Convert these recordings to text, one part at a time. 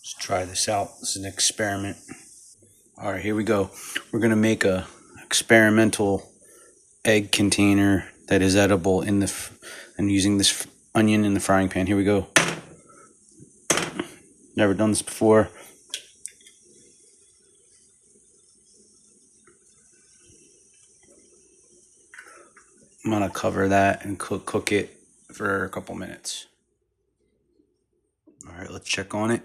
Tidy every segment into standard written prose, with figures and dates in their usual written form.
Let's try this out. This is an experiment. All right, here we go. We're gonna make a experimental egg container that is edible in the and using this onion in the frying pan. Here we go. Never done this before. I'm gonna cover that and cook it for a couple minutes. All right, let's check on it.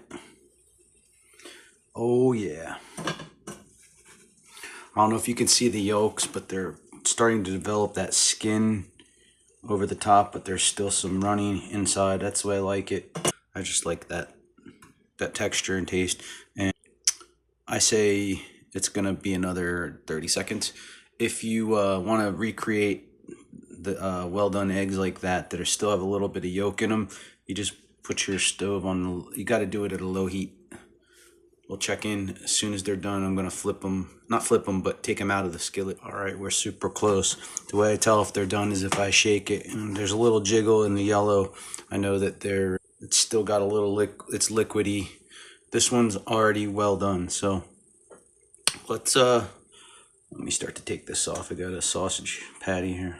Oh yeah. I don't know if you can see the yolks, but they're starting to develop that skin over the top, but there's still some running inside. That's the way I like it. I just like that texture and taste. And I say it's gonna be another 30 seconds. If you want to recreate the well done eggs like that are still have a little bit of yolk in them, you just put your stove on. You got to do it at a low heat. We'll check in as soon as they're done. I'm gonna flip them, not flip them, but take them out of the skillet. All right, we're super close. The way I tell if they're done is if I shake it and there's a little jiggle in the yellow, I know that it's still got a little it's liquidy. This one's already well done. So let's let me start to take this off. I got a sausage patty here.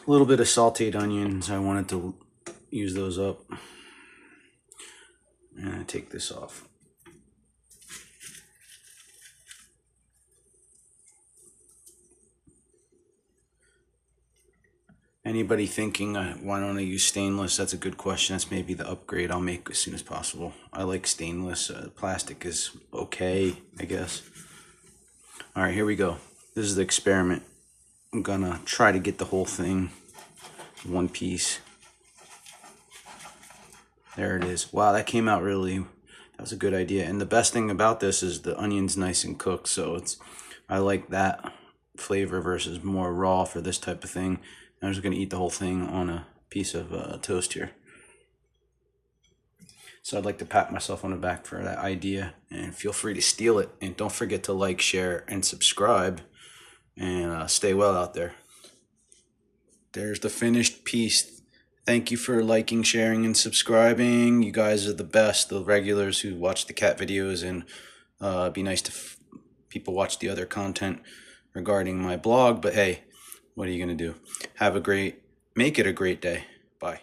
A little bit of sauteed onions. I wanted to use those up. And I take this off. Anybody thinking, why don't I use stainless? That's a good question. That's maybe the upgrade I'll make as soon as possible. I like stainless. Plastic is okay, I guess. All right, here we go. This is the experiment. I'm gonna try to get the whole thing in one piece. There it is. Wow, that came out really, that was a good idea. And the best thing about this is the onion's nice and cooked, so I like that flavor versus more raw for this type of thing. I'm just gonna eat the whole thing on a piece of toast here. So I'd like to pat myself on the back for that idea, and feel free to steal it. And don't forget to like, share, and subscribe, and stay well out there. There's the finished piece. Thank you for liking, sharing, and subscribing. You guys are the best, the regulars who watch the cat videos, and it'd be nice to people watch the other content regarding my blog. But hey, what are you gonna do? Make it a great day. Bye.